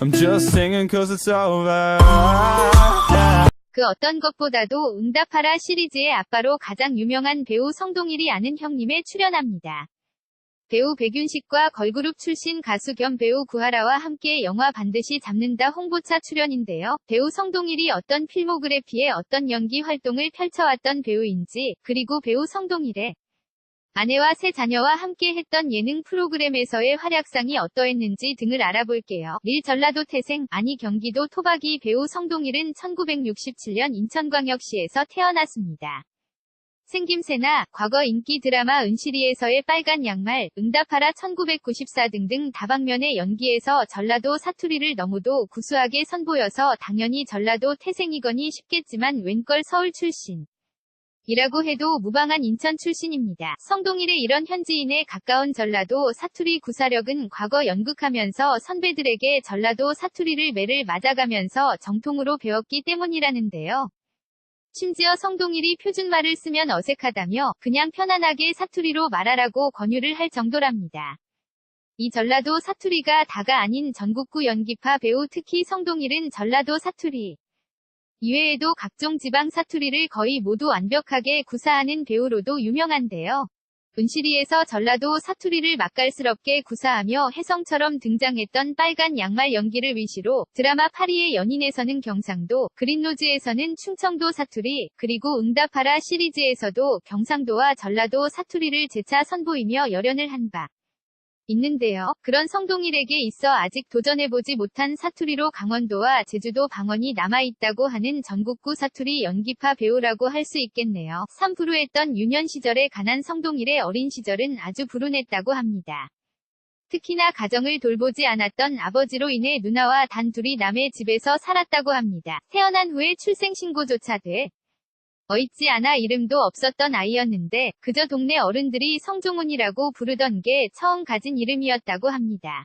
I'm just singing cause it's over. 그 어떤 것보다도 응답하라 시리즈의 아빠로 가장 유명한 배우 성동일이 아는 형님에 출연합니다. 배우 백윤식과 걸그룹 출신 가수 겸 배우 구하라와 함께 영화 반드시 잡는다 홍보차 출연인데요. 배우 성동일이 어떤 필모그래피에 어떤 연기 활동을 펼쳐왔던 배우인지, 그리고 배우 성동일의 아내와 세 자녀와 함께 했던 예능 프로그램에서의 활약상이 어떠했는지 등을 알아볼게요. 릴 전라도 태생, 아니 경기도 토박이 배우 성동일은 1967년 인천광역시에서 태어났습니다. 생김새나 과거 인기 드라마 은실이에서의 빨간 양말, 응답하라 1994 등등 다방면의 연기에서 전라도 사투리를 너무도 구수하게 선보여서 당연히 전라도 태생이거니 싶겠지만 웬걸 서울 출신 이라고 해도 무방한 인천 출신입니다. 성동일의 이런 현지인에 가까운 전라도 사투리 구사력은 과거 연극하면서 선배들에게 전라도 사투리를 매를 맞아가면서 정통으로 배웠기 때문이라는데요. 심지어 성동일이 표준말을 쓰면 어색하다며 그냥 편안하게 사투리로 말하라고 권유를 할 정도랍니다. 이 전라도 사투리가 다가 아닌 전국구 연기파 배우 특히 성동일은 전라도 사투리 이외에도 각종 지방 사투리를 거의 모두 완벽하게 구사하는 배우로도 유명한데요. 은실이에서 전라도 사투리를 맛깔스럽게 구사하며 혜성처럼 등장했던 빨간 양말 연기를 위시로 드라마 파리의 연인에서는 경상도, 그린로즈에서는 충청도 사투리, 그리고 응답하라 시리즈에서도 경상도와 전라도 사투리를 재차 선보이며 열연을 한 바 있는데요. 그런 성동일에게 있어 아직 도전해보지 못한 사투리로 강원도와 제주도 방언이 남아있다고 하는 전국구 사투리 연기파 배우라고 할 수 있겠네요. 참 불우했던 유년 시절에 가난 성동일의 어린 시절은 아주 불운했다고 합니다. 특히나 가정을 돌보지 않았던 아버지로 인해 누나와 단 둘이 남의 집에서 살았다고 합니다. 태어난 후에 출생신고조차 있지 않아 이름도 없었던 아이였는데 그저 동네 어른들이 성종훈이라고 부르던 게 처음 가진 이름이었다고 합니다.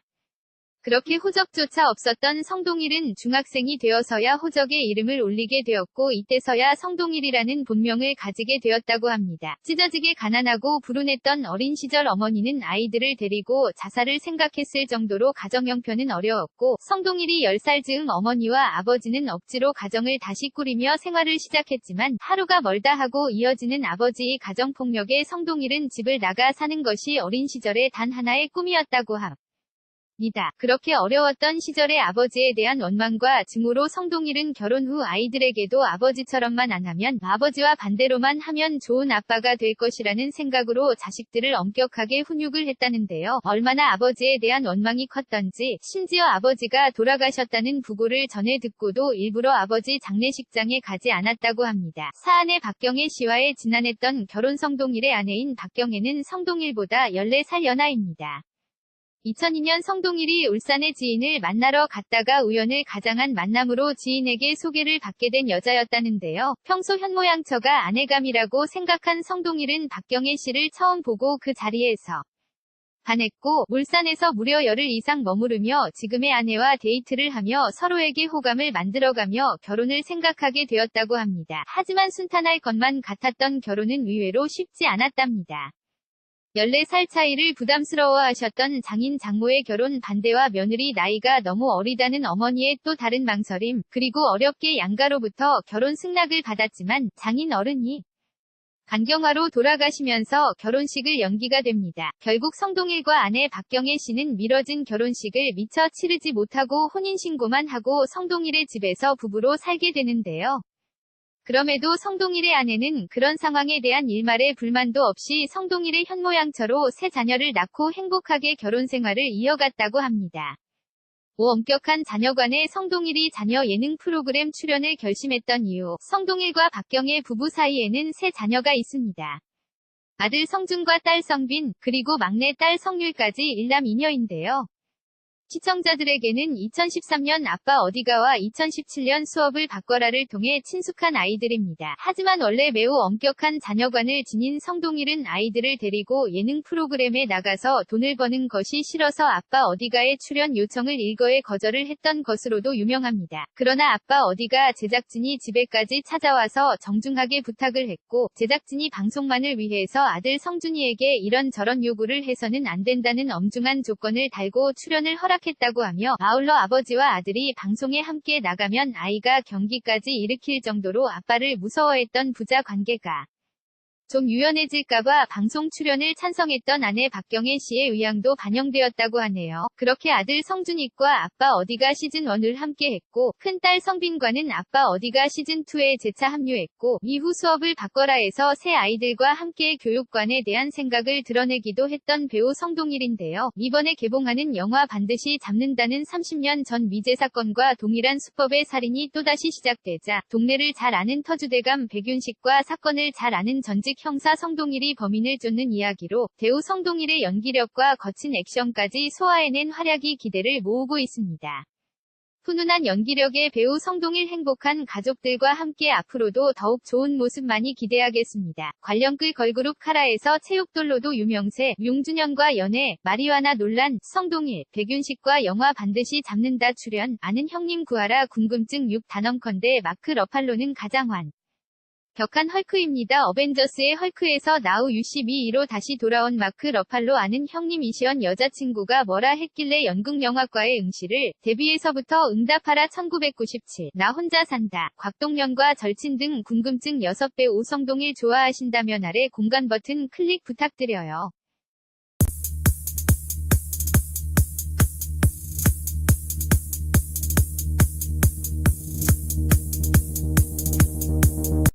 그렇게 호적조차 없었던 성동일은 중학생이 되어서야 호적에 이름을 올리게 되었고 이때서야 성동일이라는 본명을 가지게 되었다고 합니다. 찢어지게 가난하고 불운했던 어린 시절 어머니는 아이들을 데리고 자살을 생각했을 정도로 가정 형편은 어려웠고 성동일이 10살 즈음 어머니와 아버지는 억지로 가정을 다시 꾸리며 생활을 시작했지만 하루가 멀다 하고 이어지는 아버지의 가정폭력에 성동일은 집을 나가 사는 것이 어린 시절의 단 하나의 꿈이었다고 합니다. 그렇게 어려웠던 시절의 아버지에 대한 원망과 증오로 성동일은 결혼 후 아이들에게도 아버지처럼만 안 하면 아버지와 반대로만 하면 좋은 아빠가 될 것이라는 생각으로 자식들을 엄격하게 훈육을 했다는데요. 얼마나 아버지에 대한 원망이 컸던지 심지어 아버지가 돌아가셨다는 부고를 전해 듣고도 일부러 아버지 장례식장에 가지 않았다고 합니다. 사안의 박경애 씨와의 지난했던 결혼 성동일의 아내인 박경애는 성동일보다 14살 연하입니다. 2002년 성동일이 울산의 지인을 만나러 갔다가 우연을 가장한 만남으로 지인에게 소개를 받게 된 여자였다는데요. 평소 현모양처가 아내감이라고 생각한 성동일은 박경애 씨를 처음 보고 그 자리에서 반했고 울산에서 무려 열흘 이상 머무르며 지금의 아내와 데이트를 하며 서로에게 호감을 만들어가며 결혼을 생각하게 되었다고 합니다. 하지만 순탄할 것만 같았던 결혼은 의외로 쉽지 않았답니다. 14살 차이를 부담스러워하셨던 장인 장모의 결혼 반대와 며느리 나이가 너무 어리다는 어머니의 또 다른 망설임, 그리고 어렵게 양가로부터 결혼 승낙을 받았지만 장인 어른이 간경화로 돌아가시면서 결혼식을 연기가 됩니다. 결국 성동일과 아내 박경애 씨는 미뤄진 결혼식을 미처 치르지 못하고 혼인신고만 하고 성동일의 집에서 부부로 살게 되는데요. 그럼에도 성동일의 아내는 그런 상황에 대한 일말의 불만도 없이 성동일의 현모양처로 세 자녀를 낳고 행복하게 결혼 생활을 이어갔다고 합니다. 엄격한 자녀관에 성동일이 자녀 예능 프로그램 출연을 결심했던 이유, 성동일과 박경애 부부 사이에는 세 자녀가 있습니다. 아들 성준과 딸 성빈, 그리고 막내 딸 성율까지 일남이녀인데요. 시청자들에게는 2013년 아빠 어디가와 2017년 수업을 바꿔라를 통해 친숙한 아이들입니다. 하지만 원래 매우 엄격한 자녀관을 지닌 성동일은 아이들을 데리고 예능 프로그램에 나가서 돈을 버는 것이 싫어서 아빠 어디가의 출연 요청을 일거에 거절을 했던 것으로도 유명합니다. 그러나 아빠 어디가 제작진이 집에까지 찾아와서 정중하게 부탁을 했고 제작진이 방송만을 위해서 아들 성준이에게 이런저런 요구를 해서는 안 된다는 엄중한 조건을 달고 출연을 허락했습니다. 시작했다고 하며 아울러 아버지와 아들이 방송에 함께 나가면 아이가 경기까지 일으킬 정도로 아빠를 무서워했던 부자 관계가 좀 유연해질까봐 방송 출연을 찬성했던 아내 박경애 씨의 의향도 반영되었다고 하네요. 그렇게 아들 성준익과 아빠 어디가 시즌1을 함께했고 큰딸 성빈과는 아빠 어디가 시즌2에 재차 합류했고 이후 수업을 바꿔라 해서 새 아이들과 함께 교육관에 대한 생각을 드러내기도 했던 배우 성동일인데요. 이번에 개봉하는 영화 반드시 잡는다는 30년 전 미제 사건과 동일한 수법의 살인이 또다시 시작되자 동네를 잘 아는 터주대감 백윤식과 사건을 잘 아는 전직 형사 성동일이 범인을 쫓는 이야기로 배우 성동일의 연기력과 거친 액션까지 소화해낸 활약이 기대를 모으고 있습니다. 훈훈한 연기력의 배우 성동일 행복한 가족들과 함께 앞으로도 더욱 좋은 모습 많이 기대하겠습니다. 관련글 걸그룹 카라에서 체육돌로도 유명세, 용준현과 연애, 마리화나 논란, 성동일, 백윤식과 영화 반드시 잡는다 출연, 아는 형님 구하라 궁금증 6 단언컨대 마크 러팔로는 가장 격한 헐크입니다. 어벤져스의 헐크에서 나우 UCB2로 다시 돌아온 마크 러팔로 아는 형님 이시연 여자친구가 뭐라 했길래 연극영화과에 응시를 데뷔에서부터 응답하라 1997 나 혼자 산다 곽동연과 절친 등 궁금증 6배 오성동일 좋아하신다면 아래 공간 버튼 클릭 부탁드려요.